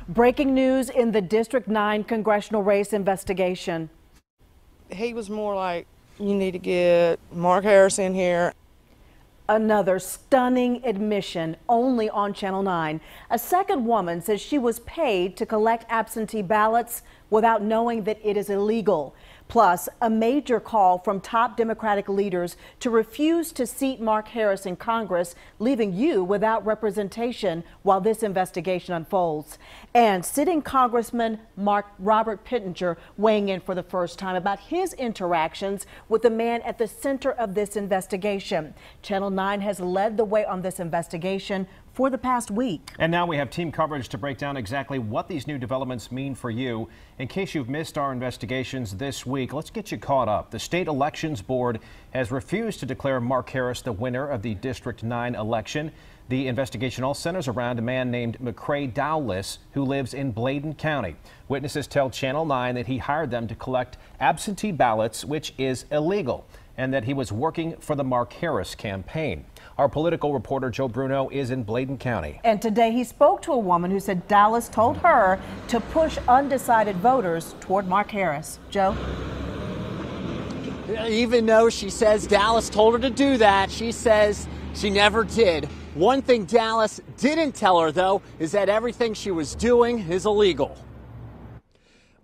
Breaking news in the District 9 congressional race investigation. He was more like, you need to get Mark Harris in here. Another stunning admission only on Channel 9. A second woman says she was paid to collect absentee ballots without knowing that it is illegal. Plus, a major call from top Democratic leaders to refuse to seat Mark Harris in Congress, leaving you without representation while this investigation unfolds. And sitting Congressman Robert Pittenger weighing in for the first time about his interactions with the man at the center of this investigation. Channel 9 has led the way on this investigation for the past week. And now we have team coverage to break down exactly what these new developments mean for you. In case you've missed our investigations this week, let's get you caught up. The State Elections Board has refused to declare Mark Harris the winner of the District 9 election. The investigation all centers around a man named McCrae Dowless, who lives in Bladen County. Witnesses tell Channel 9 that he hired them to collect absentee ballots, which is illegal, and that he was working for the Mark Harris campaign. Our political reporter Joe Bruno is in Bladen County. And today he spoke to a woman who said Dallas told her to push undecided voters toward Mark Harris. Joe? Even though she says Dallas told her to do that, she says she never did. One thing Dallas didn't tell her, though, is that everything she was doing is illegal.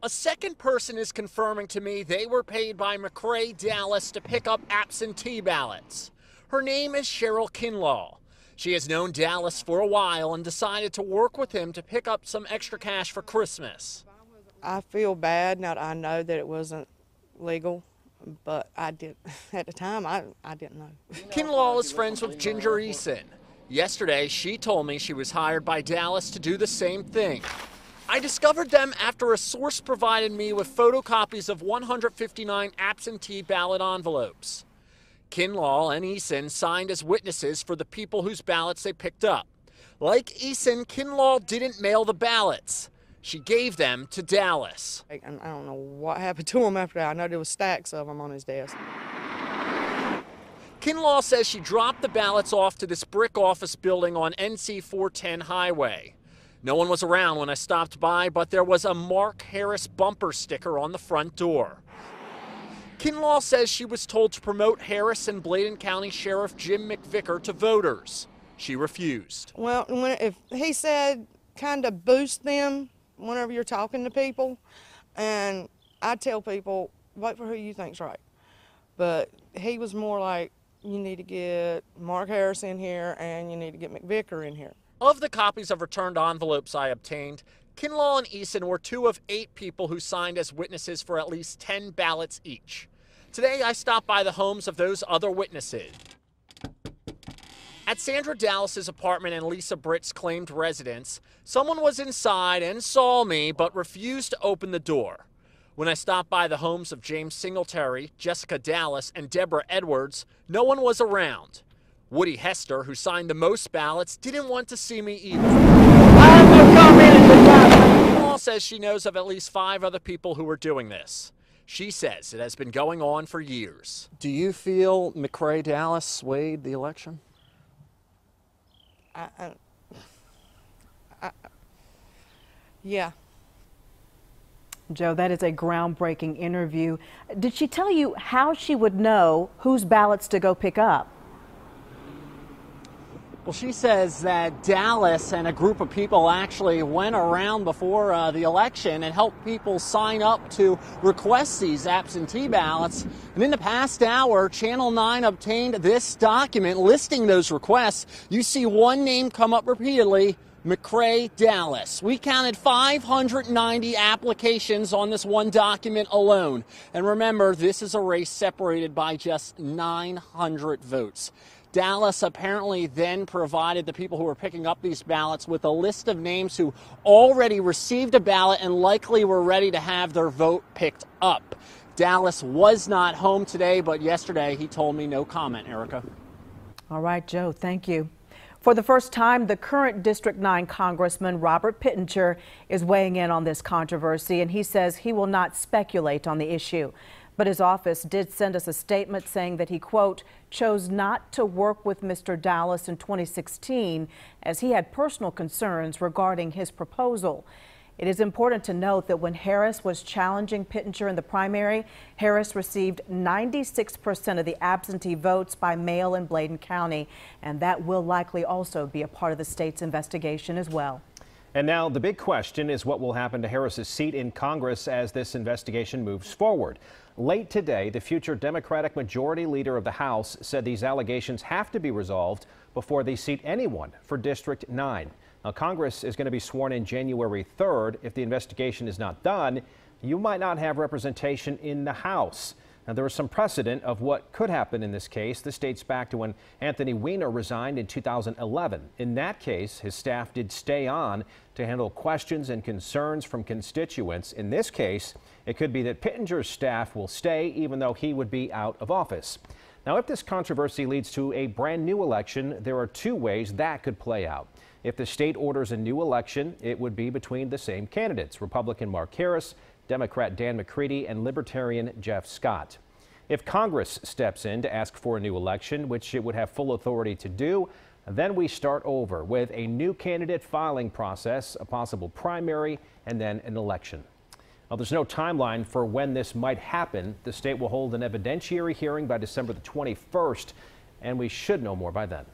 A second person is confirming to me they were paid by McCrae Dallas to pick up absentee ballots. Her name is Cheryl Kinlaw. She has known Dallas for a while and decided to work with him to pick up some extra cash for Christmas. I feel bad now that I know that it wasn't legal, but I did at the time I didn't know. Kinlaw is friends with Ginger Eason. Yesterday, she told me she was hired by Dallas to do the same thing. I discovered them after a source provided me with photocopies of 159 absentee ballot envelopes. Kinlaw and Eason signed as witnesses for the people whose ballots they picked up. Like Eason, Kinlaw didn't mail the ballots. She gave them to Dallas. I don't know what happened to him after that. I know there was stacks of them on his desk. Kinlaw says she dropped the ballots off to this brick office building on NC 410 highway. No one was around when I stopped by, but there was a Mark Harris bumper sticker on the front door. Kinlaw says she was told to promote Harris and Bladen County Sheriff Jim McVicker to voters. She refused. Well, if he said kind of boost them whenever you're talking to people, and I tell people, vote for who you think's right. But he was more like, you need to get Mark Harris in here and you need to get McVicker in here. Of the copies of returned envelopes I obtained, Kinlaw and Eason were 2 of 8 people who signed as witnesses for at least 10 ballots each. Today, I stopped by the homes of those other witnesses. At Sandra Dallas's apartment and Lisa Britt's claimed residence, someone was inside and saw me but refused to open the door. When I stopped by the homes of James Singletary, Jessica Dallas, and Deborah Edwards, no one was around. Woody Hester, who signed the most ballots, didn't want to see me either. Kinlaw says she knows of at least 5 other people who are doing this. She says it has been going on for years. Do you feel McCrae Dallas swayed the election? Yeah. Joe, that is a groundbreaking interview. Did she tell you how she would know whose ballots to go pick up? Well, she says that Dallas and a group of people actually went around before the election and helped people sign up to request these absentee ballots. And in the past hour, Channel 9 obtained this document listing those requests. You see one name come up repeatedly, McCrae Dallas. We counted 590 applications on this one document alone. And remember, this is a race separated by just 900 votes. Dallas apparently then provided the people who were picking up these ballots with a list of names who already received a ballot and likely were ready to have their vote picked up. Dallas was not home today, but yesterday he told me no comment, Erica. All right, Joe, thank you. For the first time, the current District 9 Congressman Robert Pittenger is weighing in on this controversy, and he says he will not speculate on the issue. But his office did send us a statement saying that he, quote, chose not to work with Mr. Dallas in 2016 as he had personal concerns regarding his proposal. It is important to note that when Harris was challenging Pittenger in the primary, Harris received 96% of the absentee votes by mail in Bladen County, and that will likely also be a part of the state's investigation as well. And now the big question is what will happen to Harris's seat in Congress as this investigation moves forward. Late today, the future Democratic Majority Leader of the House said these allegations have to be resolved before they seat anyone for District 9. Now, Congress is going to be sworn in January 3rd. If the investigation is not done, you might not have representation in the House. Now, there is some precedent of what could happen in this case. This dates back to when Anthony Weiner resigned in 2011. In that case, his staff did stay on to handle questions and concerns from constituents. In this case, it could be that Pittenger's staff will stay even though he would be out of office. Now, if this controversy leads to a brand new election, there are two ways that could play out. If the state orders a new election, it would be between the same candidates, Republican Mark Harris, Democrat Dan McCready, and Libertarian Jeff Scott. If Congress steps in to ask for a new election, which it would have full authority to do, then we start over with a new candidate filing process, a possible primary, and then an election. Well, there's no timeline for when this might happen. The state will hold an evidentiary hearing by December the 21st, and we should know more by then.